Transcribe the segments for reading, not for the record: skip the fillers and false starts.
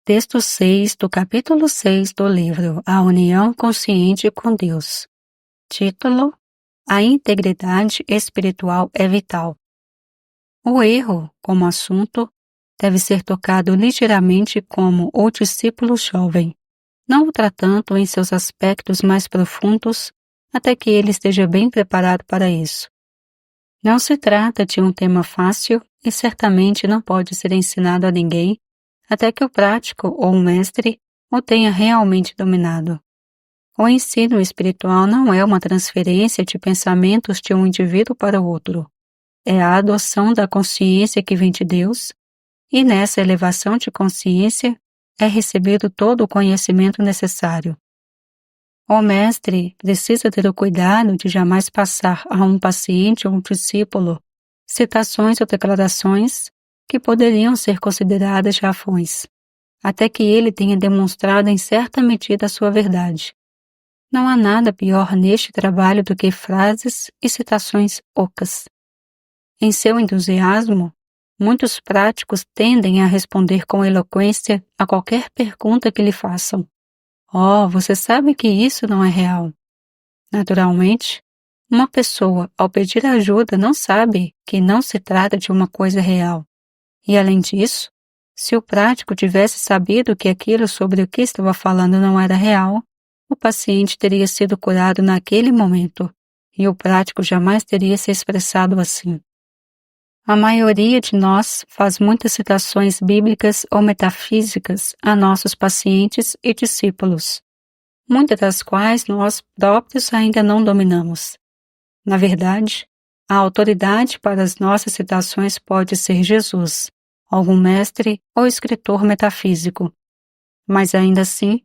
Texto 6 do capítulo 6 do livro A União Consciente com Deus. Título: A integridade espiritual é vital. O erro, como assunto, deve ser tocado ligeiramente como o discípulo jovem, não o tratando em seus aspectos mais profundos até que ele esteja bem preparado para isso. Não se trata de um tema fácil e certamente não pode ser ensinado a ninguém até que o prático ou o mestre o tenha realmente dominado. O ensino espiritual não é uma transferência de pensamentos de um indivíduo para o outro. É a adoção da consciência que vem de Deus, e nessa elevação de consciência é recebido todo o conhecimento necessário. O mestre precisa ter o cuidado de jamais passar a um paciente ou um discípulo citações ou declarações que poderiam ser consideradas chafões, até que ele tenha demonstrado em certa medida a sua verdade. Não há nada pior neste trabalho do que frases e citações ocas. Em seu entusiasmo, muitos práticos tendem a responder com eloquência a qualquer pergunta que lhe façam. Oh, você sabe que isso não é real. Naturalmente, uma pessoa, ao pedir ajuda, não sabe que não se trata de uma coisa real. E além disso, se o prático tivesse sabido que aquilo sobre o que estava falando não era real, o paciente teria sido curado naquele momento, e o prático jamais teria se expressado assim. A maioria de nós faz muitas citações bíblicas ou metafísicas a nossos pacientes e discípulos, muitas das quais nós próprios ainda não dominamos. Na verdade, a autoridade para as nossas citações pode ser Jesus, algum mestre ou escritor metafísico. Mas ainda assim,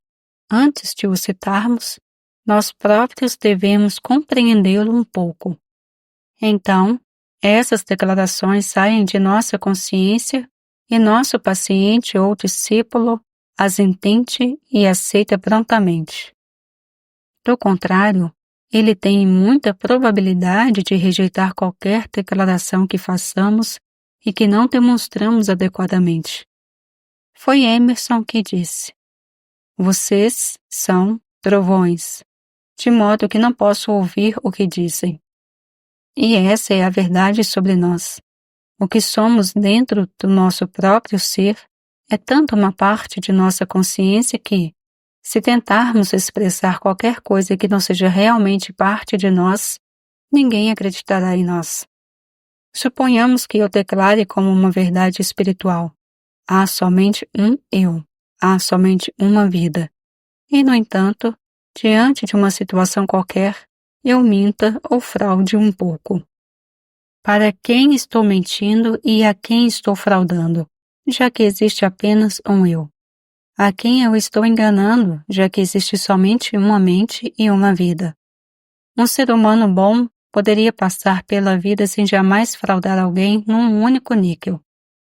antes de o citarmos, nós próprios devemos compreendê-lo um pouco. Então, essas declarações saem de nossa consciência e nosso paciente ou discípulo as entende e aceita prontamente. Do contrário, ele tem muita probabilidade de rejeitar qualquer declaração que façamos e que não demonstramos adequadamente. Foi Emerson que disse: "Vocês são trovões, de modo que não posso ouvir o que dizem." E essa é a verdade sobre nós. O que somos dentro do nosso próprio ser é tanto uma parte de nossa consciência que, se tentarmos expressar qualquer coisa que não seja realmente parte de nós, ninguém acreditará em nós. Suponhamos que eu declare como uma verdade espiritual: há somente um eu, há somente uma vida. E, no entanto, diante de uma situação qualquer, eu minta ou fraude um pouco. Para quem estou mentindo e a quem estou fraudando, já que existe apenas um eu? A quem eu estou enganando, já que existe somente uma mente e uma vida? Um ser humano bom poderia passar pela vida sem jamais fraudar alguém num único níquel.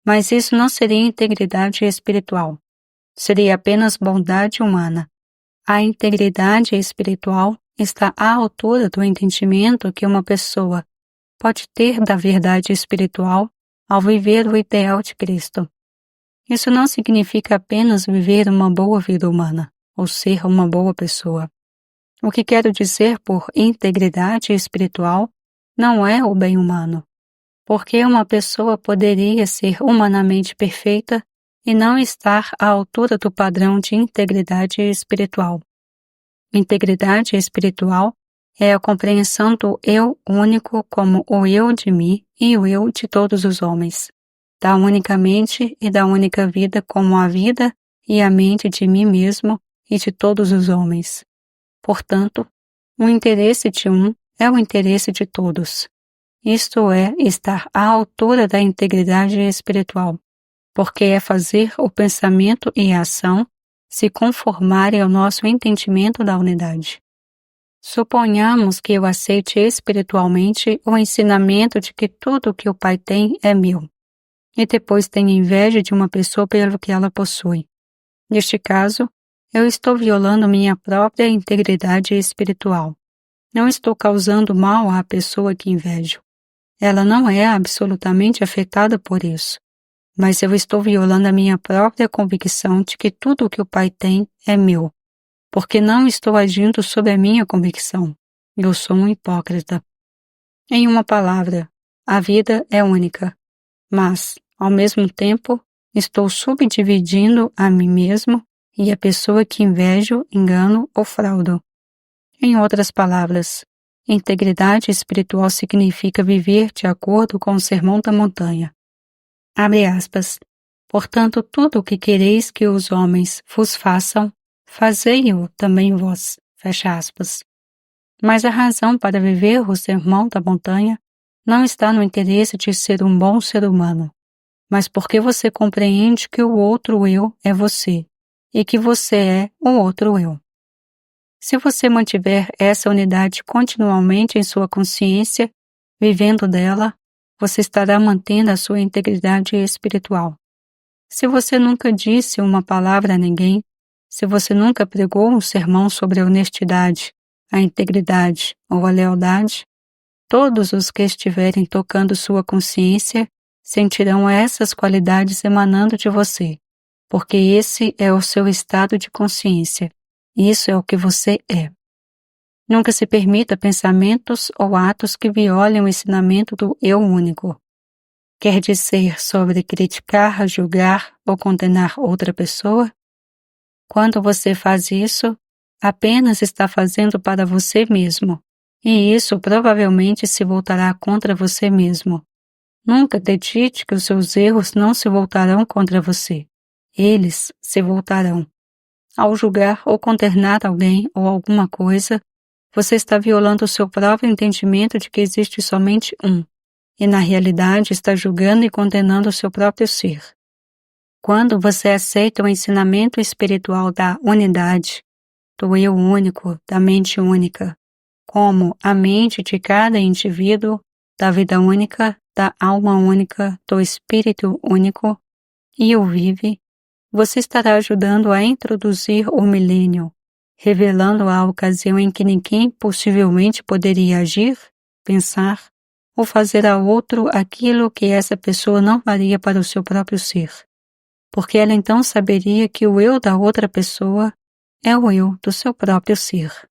Mas isso não seria integridade espiritual. Seria apenas bondade humana. A integridade espiritual está à altura do entendimento que uma pessoa pode ter da verdade espiritual ao viver o ideal de Cristo. Isso não significa apenas viver uma boa vida humana, ou ser uma boa pessoa. O que quero dizer por integridade espiritual não é o bem humano, porque uma pessoa poderia ser humanamente perfeita e não estar à altura do padrão de integridade espiritual. Integridade espiritual é a compreensão do eu único como o eu de mim e o eu de todos os homens, da única mente e da única vida como a vida e a mente de mim mesmo e de todos os homens. Portanto, o interesse de um é o interesse de todos. Isto é estar à altura da integridade espiritual, porque é fazer o pensamento e a ação se conformarem ao nosso entendimento da unidade. Suponhamos que eu aceite espiritualmente o ensinamento de que tudo o que o Pai tem é meu, e depois tenha inveja de uma pessoa pelo que ela possui. Neste caso, eu estou violando minha própria integridade espiritual. Não estou causando mal à pessoa que invejo. Ela não é absolutamente afetada por isso. mas eu estou violando a minha própria convicção de que tudo o que o Pai tem é meu, porque não estou agindo sob a minha convicção. Eu sou um hipócrita. Em uma palavra, a vida é única, mas, ao mesmo tempo, estou subdividindo a mim mesmo e a pessoa que invejo, engano ou fraudo. Em outras palavras, integridade espiritual significa viver de acordo com o Sermão da Montanha. Abre aspas. Portanto, tudo o que quereis que os homens vos façam, fazei-o também vós. Fecha aspas. Mas a razão para viver o Sermão da Montanha não está no interesse de ser um bom ser humano, mas porque você compreende que o outro eu é você e que você é o outro eu. Se você mantiver essa unidade continuamente em sua consciência, vivendo dela, você estará mantendo a sua integridade espiritual. Se você nunca disse uma palavra a ninguém, se você nunca pregou um sermão sobre a honestidade, a integridade ou a lealdade, todos os que estiverem tocando sua consciência sentirão essas qualidades emanando de você, porque esse é o seu estado de consciência. Isso é o que você é. Nunca se permita pensamentos ou atos que violem o ensinamento do eu único. Quer dizer sobre criticar, julgar ou condenar outra pessoa? Quando você faz isso, apenas está fazendo para você mesmo, e isso provavelmente se voltará contra você mesmo. Nunca acredite que os seus erros não se voltarão contra você. Eles se voltarão. Ao julgar ou condenar alguém ou alguma coisa, você está violando o seu próprio entendimento de que existe somente um, e na realidade está julgando e condenando o seu próprio ser. Quando você aceita o ensinamento espiritual da unidade, do eu único, da mente única, como a mente de cada indivíduo, da vida única, da alma única, do espírito único, e o vive, você estará ajudando a introduzir o milênio, revelando a ocasião em que ninguém possivelmente poderia agir, pensar ou fazer a outro aquilo que essa pessoa não faria para o seu próprio ser, porque ela então saberia que o eu da outra pessoa é o eu do seu próprio ser.